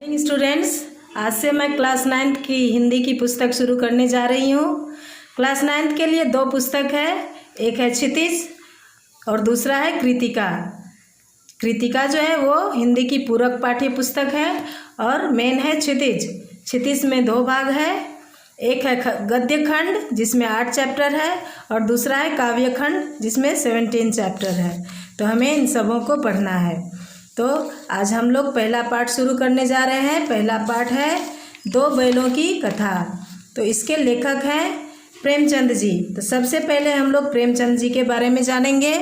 Students, आज से मैं क्लास 9 की हिंदी की पुस्तक शुरू करने जा रही हूँ। क्लास 9 के लिए 2 पुस्तक है, एक है क्षितिज और दूसरा है कृतिका। कृतिका जो है वो हिंदी की पूरक पाठ्य पुस्तक है और मेन है क्षितिज। क्षितिज में 2 भाग है, एक है गद्य खंड जिसमें 8 चैप्टर है और दूसरा है काव्य खंड जिसमें 17 चैप्टर है। तो हमें इन सबों को पढ़ना है। तो आज हम लोग पहला पाठ शुरू करने जा रहे हैं। पहला पाठ है 2 बैलों की कथा। तो इसके लेखक हैं प्रेमचंद जी। तो सबसे पहले हम लोग प्रेमचंद जी के बारे में जानेंगे।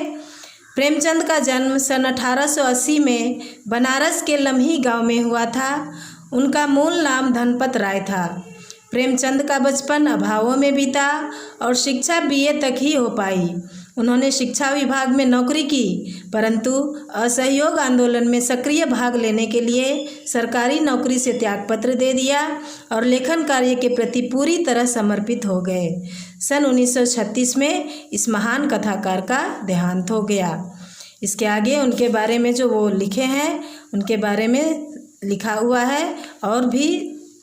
प्रेमचंद का जन्म सन 1880 में बनारस के लम्ही गांव में हुआ था। उनका मूल नाम धनपत राय था। प्रेमचंद का बचपन अभावों में बीता और शिक्षा BA तक ही हो पाई। उन्होंने शिक्षा विभाग में नौकरी की, परंतु असहयोग आंदोलन में सक्रिय भाग लेने के लिए सरकारी नौकरी से त्यागपत्र दे दिया और लेखन कार्य के प्रति पूरी तरह समर्पित हो गए। सन 1936 में इस महान कथाकार का देहांत हो गया। इसके आगे उनके बारे में जो वो लिखे हैं उनके बारे में लिखा हुआ है और भी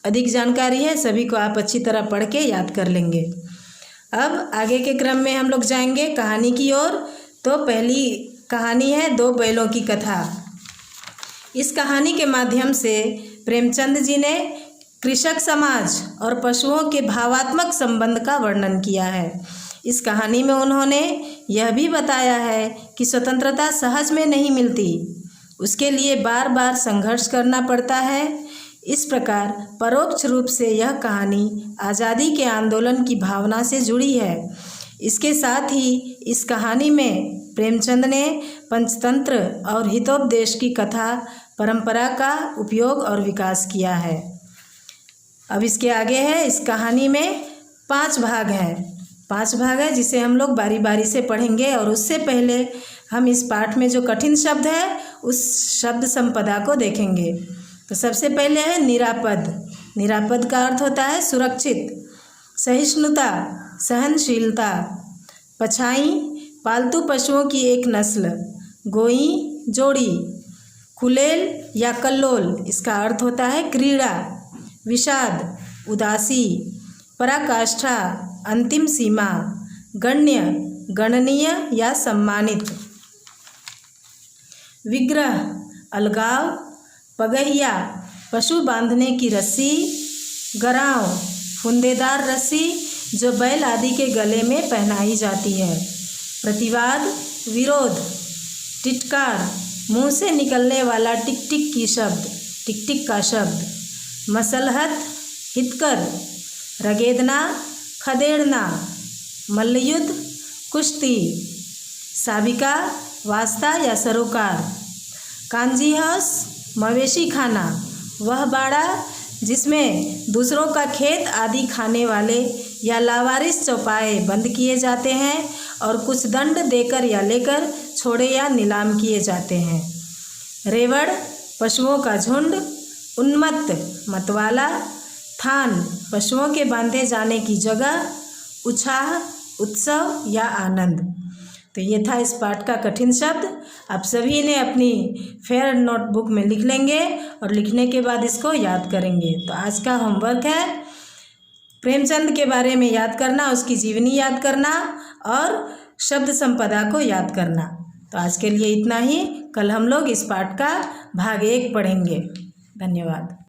अधिक जानकारी है। सभी को आप अच्छी तरह पढ़ के याद कर लेंगे। अब आगे के क्रम में हम लोग जाएंगे कहानी की ओर। तो पहली कहानी है 2 बैलों की कथा। इस कहानी के माध्यम से प्रेमचंद जी ने कृषक समाज और पशुओं के भावात्मक संबंध का वर्णन किया है। इस कहानी में उन्होंने यह भी बताया है कि स्वतंत्रता सहज में नहीं मिलती, उसके लिए बार बार संघर्ष करना पड़ता है। इस प्रकार परोक्ष रूप से यह कहानी आज़ादी के आंदोलन की भावना से जुड़ी है। इसके साथ ही इस कहानी में प्रेमचंद ने पंचतंत्र और हितोपदेश की कथा परंपरा का उपयोग और विकास किया है। अब इसके आगे है, इस कहानी में 5 भाग हैं। 5 भाग है जिसे हम लोग बारी बारी से पढ़ेंगे और उससे पहले हम इस पाठ में जो कठिन शब्द है उस शब्द संपदा को देखेंगे। तो सबसे पहले है निरापद। निरापद का अर्थ होता है सुरक्षित। सहिष्णुता, सहनशीलता। पछाई, पालतू पशुओं की एक नस्ल। गोई, जोड़ी। कुलेल या कल्लोल, इसका अर्थ होता है क्रीड़ा। विषाद, उदासी। पराकाष्ठा, अंतिम सीमा। गण्य, गणनीय या सम्मानित। विग्रह, अलगाव। पगहिया, पशु बांधने की रस्सी। गराव, फुंदेदार रस्सी जो बैल आदि के गले में पहनाई जाती है। प्रतिवाद, विरोध। टिटकार, मुंह से निकलने वाला टिक टिक की शब्द, टिक टिक का शब्द। मसलहत, हितकर। रगेदना, खदेड़ना। मल्लयुद्ध, कुश्ती। साबिका, वास्ता या सरोकार। कांजी हाउस, मवेशी खाना, वह बाड़ा जिसमें दूसरों का खेत आदि खाने वाले या लावारिस चौपाए बंद किए जाते हैं और कुछ दंड देकर या लेकर छोड़े या नीलाम किए जाते हैं। रेवड़, पशुओं का झुंड। उन्मत्त, मतवाला। थान, पशुओं के बांधे जाने की जगह। उत्साह, उत्सव या आनंद। तो ये था इस पाठ का कठिन शब्द। आप सभी ने अपनी फेयर नोटबुक में लिख लेंगे और लिखने के बाद इसको याद करेंगे। तो आज का होमवर्क है प्रेमचंद के बारे में याद करना, उसकी जीवनी याद करना और शब्द संपदा को याद करना। तो आज के लिए इतना ही। कल हम लोग इस पाठ का भाग 1 पढ़ेंगे। धन्यवाद।